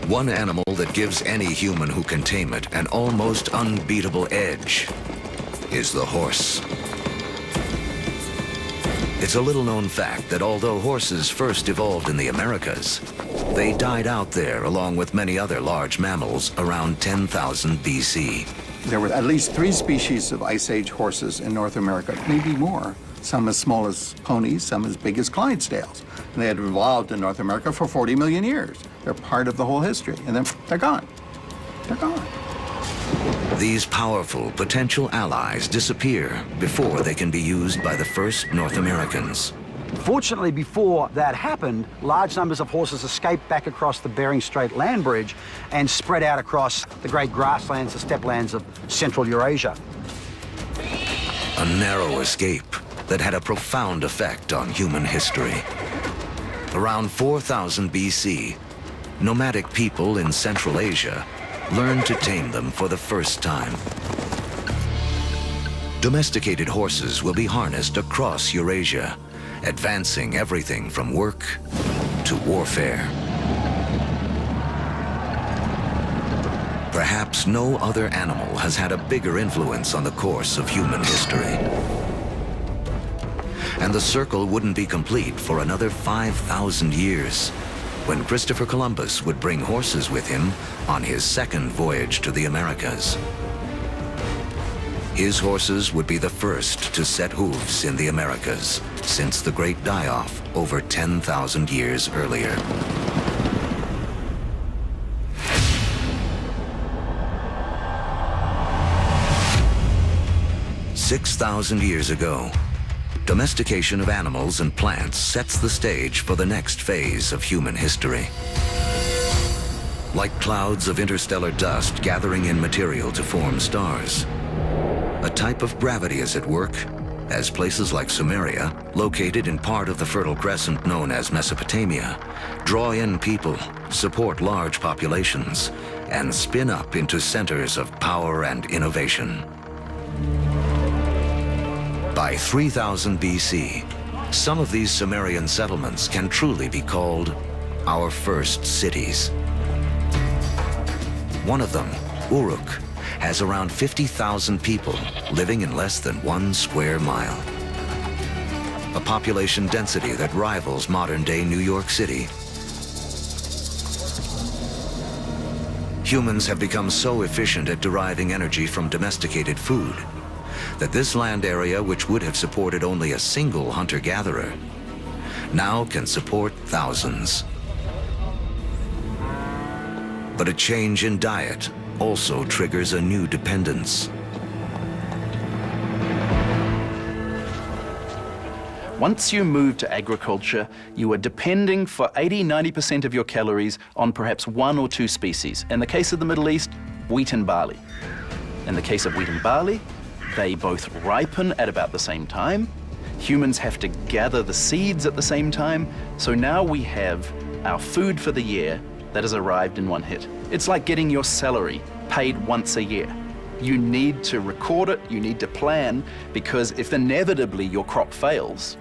One animal that gives any human who can tame it an almost unbeatable edge is the horse. It's a little-known fact that although horses first evolved in the Americas, they died out there along with many other large mammals around 10,000 BC. There were at least 3 species of Ice Age horses in North America, maybe more. Some as small as ponies, some as big as Clydesdales. And they had evolved in North America for 40 million years. They're part of the whole history, and then they're gone. They're gone. These powerful potential allies disappear before they can be used by the first North Americans. Fortunately, before that happened, large numbers of horses escaped back across the Bering Strait land bridge and spread out across the great grasslands, the steppe lands of Central Eurasia. A narrow escape that had a profound effect on human history. Around 4000 BC, nomadic people in Central Asia learned to tame them for the first time. Domesticated horses will be harnessed across Eurasia, advancing everything from work to warfare. Perhaps no other animal has had a bigger influence on the course of human history. And the circle wouldn't be complete for another 5,000 years, when Christopher Columbus would bring horses with him on his second voyage to the Americas. His horses would be the first to set hooves in the Americas since the Great Die-Off over 10,000 years earlier. "6,000 years ago, domestication of animals and plants sets the stage for the next phase of human history. Like clouds of interstellar dust gathering in material to form stars, a type of gravity is at work as places like Sumeria, located in part of the Fertile Crescent known as Mesopotamia, draw in people, support large populations, and spin up into centers of power and innovation. By 3000 BC, some of these Sumerian settlements can truly be called our first cities. One of them, Uruk, has around 50,000 people living in less than 1 square mile. A population density that rivals modern-day New York City. Humans have become so efficient at deriving energy from domesticated food that this land area, which would have supported only a single hunter-gatherer, now can support thousands. But a change in diet also triggers a new dependence. Once you move to agriculture, you are depending for 80–90% of your calories on perhaps 1 or 2 species. In the case of the Middle East, wheat and barley. In the case of wheat and barley, they both ripen at about the same time. Humans have to gather the seeds at the same time. So now we have our food for the year that has arrived in one hit. It's like getting your salary paid once a year. You need to record it, you need to plan, because if inevitably your crop fails,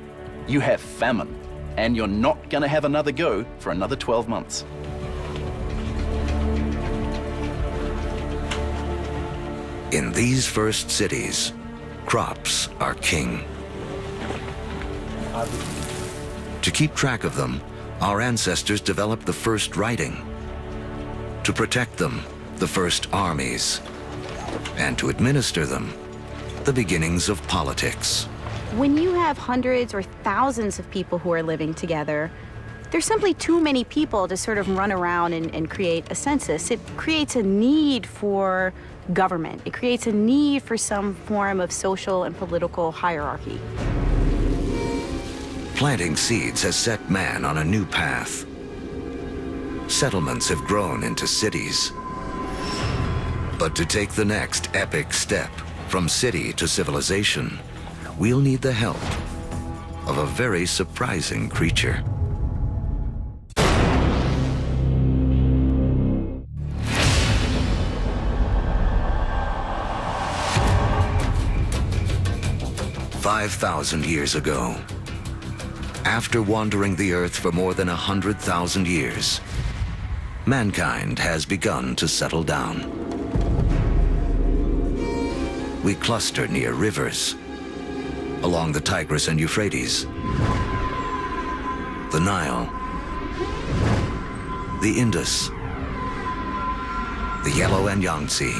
you have famine, and you're not going to have another go for another 12 months. In these first cities, crops are king. To keep track of them, our ancestors developed the first writing. To protect them, the first armies. And to administer them, the beginnings of politics. When you have hundreds or thousands of people who are living together, there's simply too many people to sort of run around and create a census. It creates a need for government. It creates a need for some form of social and political hierarchy. Planting seeds has set man on a new path. Settlements have grown into cities. But to take the next epic step from city to civilization, we'll need the help of a very surprising creature. "5,000 years ago, after wandering the earth for more than 100,000 years, mankind has begun to settle down. We cluster near rivers, along the Tigris and Euphrates, the Nile, the Indus, the Yellow and Yangtze.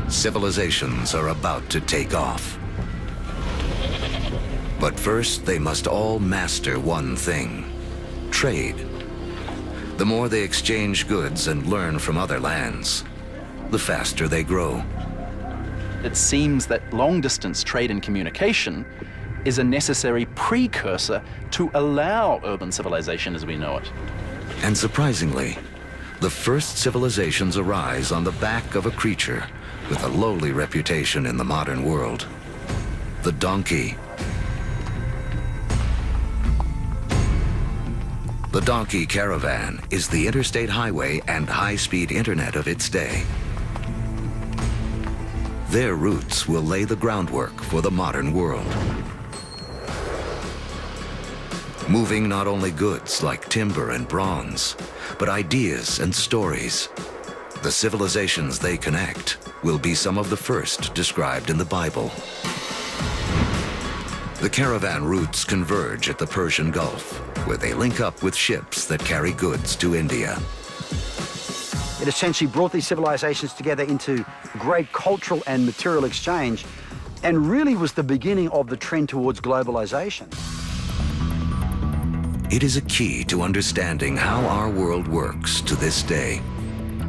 Civilizations are about to take off. But first, they must all master one thing: trade. The more they exchange goods and learn from other lands, the faster they grow. It seems that long-distance trade and communication is a necessary precursor to allow urban civilization as we know it. And surprisingly, the first civilizations arise on the back of a creature with a lowly reputation in the modern world: the donkey. The donkey caravan is the interstate highway and high-speed internet of its day. Their routes will lay the groundwork for the modern world, moving not only goods like timber and bronze, but ideas and stories. The civilizations they connect will be some of the first described in the Bible. The caravan routes converge at the Persian Gulf, where they link up with ships that carry goods to India. It essentially brought these civilizations together into great cultural and material exchange, and really was the beginning of the trend towards globalization. It is a key to understanding how our world works to this day.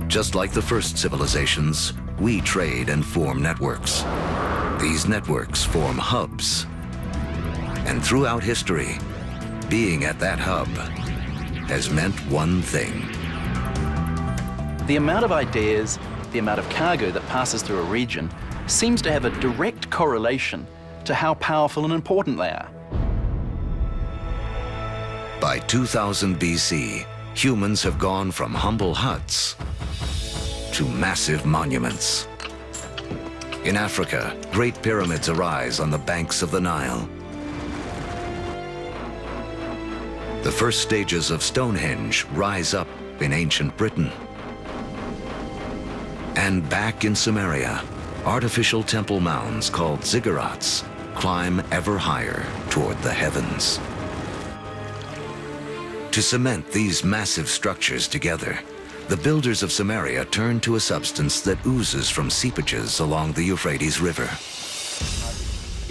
Just like the first civilizations, we trade and form networks. These networks form hubs. And throughout history, being at that hub has meant one thing. The amount of ideas, the amount of cargo that passes through a region seems to have a direct correlation to how powerful and important they are. By 2000 BC, humans have gone from humble huts to massive monuments. In Africa, great pyramids arise on the banks of the Nile. The first stages of Stonehenge rise up in ancient Britain. And back in Samaria, artificial temple mounds called ziggurats climb ever higher toward the heavens. To cement these massive structures together, the builders of Samaria turned to a substance that oozes from seepages along the Euphrates River.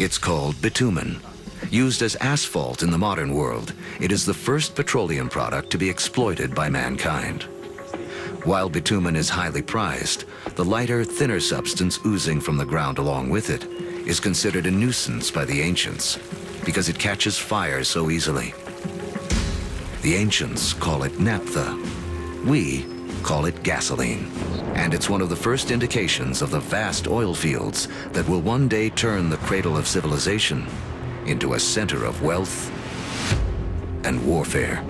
It's called bitumen. Used as asphalt in the modern world, it is the first petroleum product to be exploited by mankind. While bitumen is highly prized, the lighter, thinner substance oozing from the ground along with it is considered a nuisance by the ancients because it catches fire so easily. The ancients call it naphtha. We call it gasoline. And it's one of the first indications of the vast oil fields that will one day turn the cradle of civilization into a center of wealth and warfare.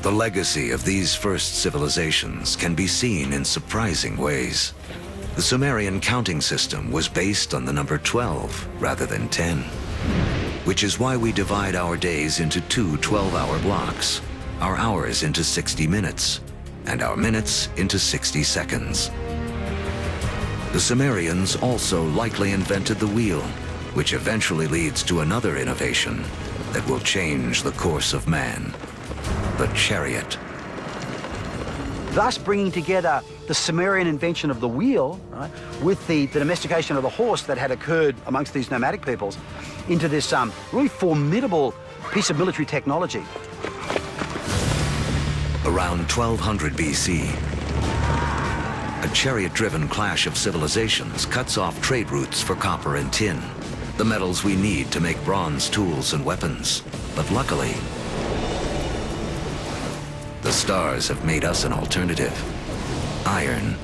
The legacy of these first civilizations can be seen in surprising ways. The Sumerian counting system was based on the number 12 rather than 10, which is why we divide our days into two 12-hour blocks, our hours into 60 minutes, and our minutes into 60 seconds. The Sumerians also likely invented the wheel, which eventually leads to another innovation that will change the course of man: the chariot. Thus bringing together the Sumerian invention of the wheel, right, with the domestication of the horse that had occurred amongst these nomadic peoples into this really formidable piece of military technology. Around 1200 BC, a chariot-driven clash of civilizations cuts off trade routes for copper and tin, the metals we need to make bronze tools and weapons. But luckily, the stars have made us an alternative: iron.